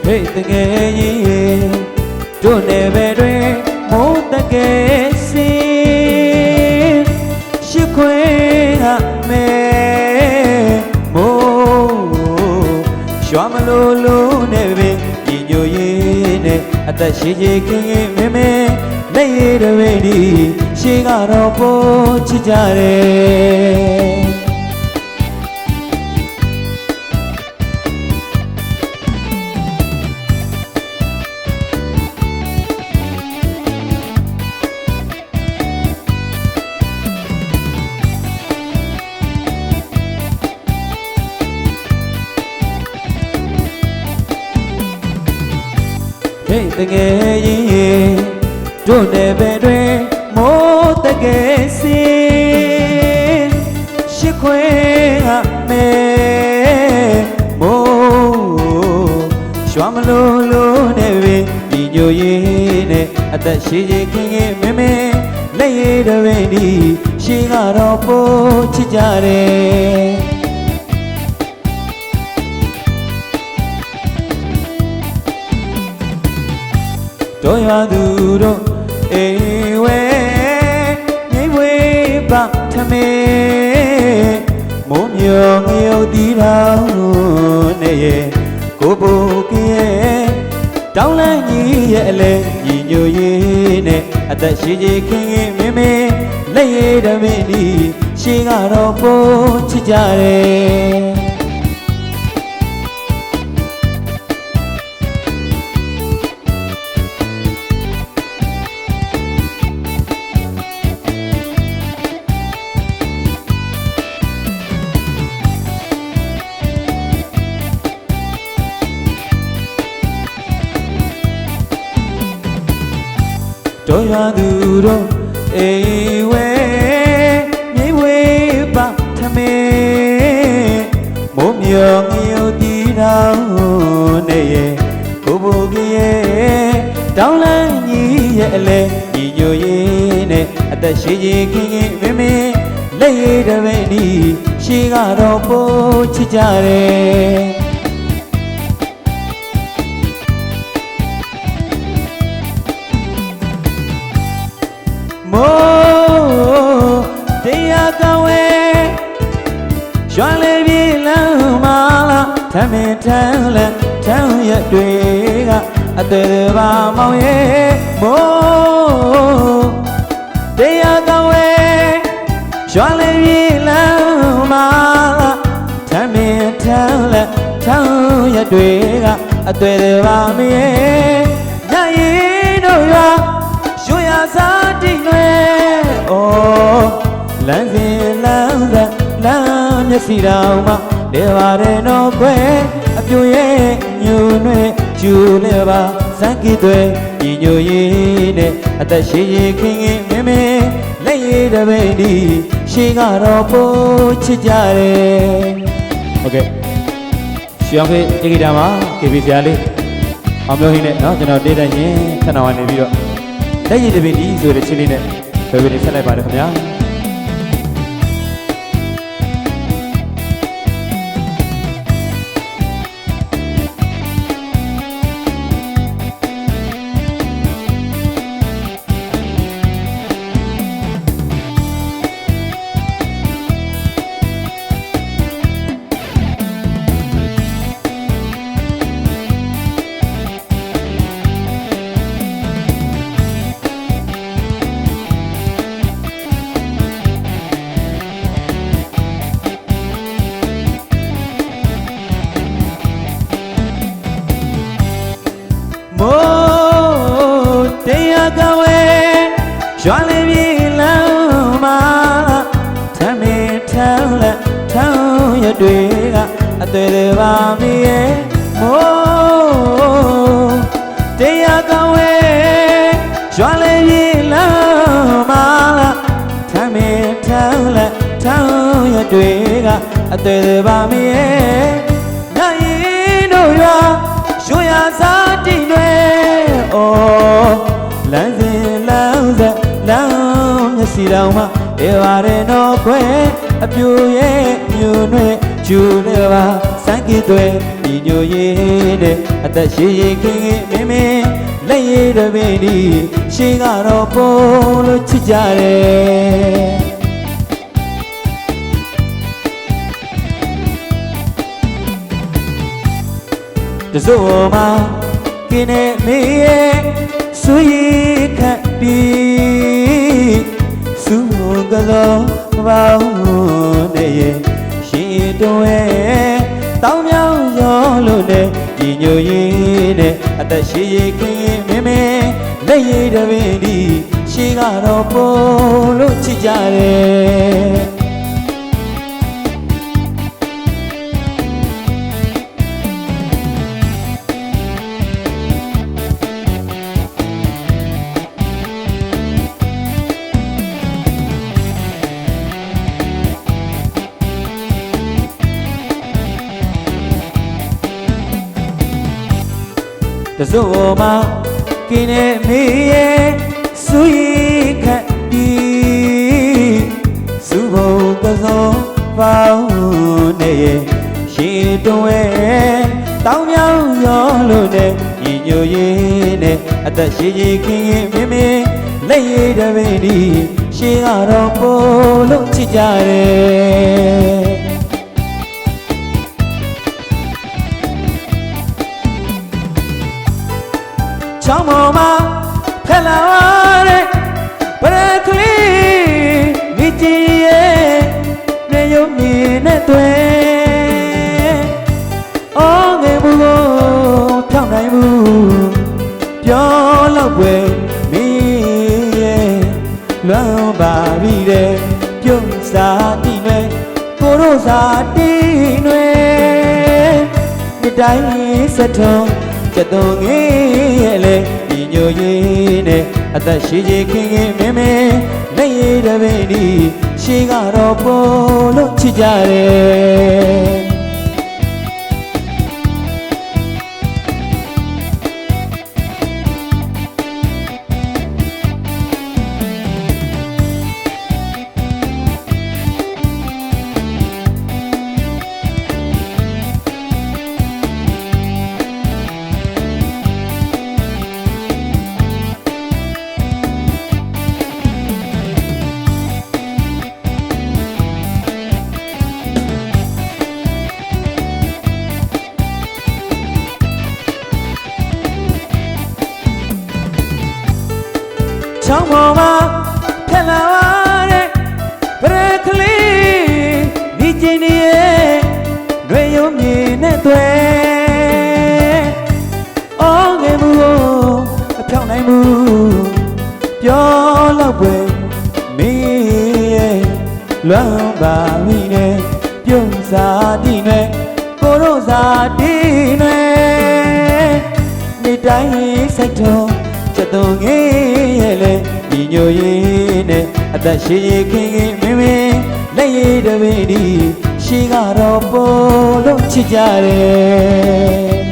Hey the gay don't never drink more the gay see she queen me more Shamalolo never in your yin at the shaking me lay the ready she got a pochare Hey the gay don't never drink more the gay see she queen me more Shamalolo never in your yin at the shaking me lay the ready she got a pochare Toya duro ewe niwe ba thame momyo ngyo di rao ne ye ko bo kiye taung lan yi ye le yi nyo yi ne atat shi ji khin yin me me let ye da me ni shi ga ro po chi ja de Toya duro ewe niwe ba thame momyo ngyo di rao ne ye ko bo kiye taung lan yi ye le yi nyo yi ne atat shi ji khin yin me me let ye da me ni shi ga ro po chi ja de Mo deya kawe Shwale bi lang ma la Thame thang la thang ya dwe ga Atwe ba maung ye Mo deya kawe Shwale bi lang ma la Thame thang la thang ya dwe ga Atwe ba mi ye Nya yi do ya Shoya sa ti nwe oh lan sin lan za lanမျက်စိတော်မှာလေပါတယ်နော်ကွယ်အပြိုရဲ့ညူနွဲကျူလေပါစံကြည့်တွေညီညွတ်ရေးနဲ့အသက်ရှိရင်ခင်ခင်မင်းမင်းလက်ရည်တပိတ်ဒီရှေးကတော့ပို့ချစ်ကြတယ်ဟုတ်ကဲ့ရှေးအောင်ဖေးဧကိတာမှာ KB ဆရာလေးအောင်မျိုးဟင်းနဲ့နော်ကျွန်တော်တေးတဲ့ရင်ခဏဝနေပြီးတော့လက်ရည်တပိတ်ဒီဆိုတဲ့ချင်းလေးနဲ့ဘယ်လိုနေဆက်လိုက်ပါလဲခင်ဗျာShwale bi lang ma thame thang la thang ya dwe ga atwe de ba mi ye mo teya kawe Shwale bi lang ma thame thang la thang ya dwe ga atwe de ba mi ye nya yin do ya shoya sa ti nwe oh lan sin lang za langမျက်စိတော်မှာလေပါတယ်နော်ကွယ်အပြူရဲ့ညူနွဲ ကျူလည်းပါစံကြီးတွေဒီညိုရေးတဲ့အသက်ရှိရင်ခင်ခင်မင်းလက်ရည်တပင်ဒီရှေးကတော့ပေါ်လို့ချစ်ကြတယ်တစို့မှာကင်းနေမေးရဲ့ဆွေခတ်ပြီးစူကလောပေါင်းနေရဲ့ရှင်တွဲတောင်းမြောင်းရောလို့နဲ့ဒီညိုရေးနဲ့အသက်ရှိရင်ခင်မင်းလက်ရည်တပင်ဒီရှေးကတော့ပေါ်လို့ချစ်ကြတယ်တစို့မှာကင်းနေမေးရဲ့ဆွေခတ်ပြီးစူဘုံကစောပေါင်းနေရဲ့ရှင်တွဲတောင်းမြောင်းရောလို့နဲ့ညီညွတ်ရေးနဲ့အသက်ရှိရင်ခင်ခင်မင်းလက်ရည်တပင်ဒီရှေးကတော့ပေါ်လို့ချစ်ကြတယ်ချောင်းပေါ်မှာဖက်လာတဲ့ပရကလေးမိကြီးရဲ့နေရုံမြင်နဲ့တွေ့အော်ငယ်မှုကိုဖြောင်းနိုင်မှုပြောတော့ွယ်မင်းရဲ့လွမ်းပါပြီတဲ့ပြုံးစားတည်နဲ့ကိုတို့စားတည်နဲ့ဒီတိုင်းစက်ထုံးကျတော့ငေးရဲ့လေဒီညိုရေးနဲ့အသက်ရှိကြီးခင်ခင်မင်းလက်ရည်တပင်ဒီရှေးကတော့ပေါ်လို့ချစ်ကြတယ်ချောင်းပေါ်မှာဖက်လာတဲ့ပရကလေးမိချင်းရဲ့ရွေရုံမြင်နဲ့တွေ့အော်ငယ်မှုကိုအဖြောင်းနိုင်မှုပြောတော့ွယ်မင်းရဲ့လွမ်းပါမိနဲ့ပြုံးစားတည်နဲ့ကိုတို့စားတည်နဲ့ဒီတိုင်းစိတ်တော်ကျတော့ငေးရဲ့လေဒီညိုရေးနဲ့အသက်ရှိရင်ခင်ခင်မင်းလက်ရည်တပင်ဒီရှေးကတော့ပေါ်လို့ချစ်ကြတယ်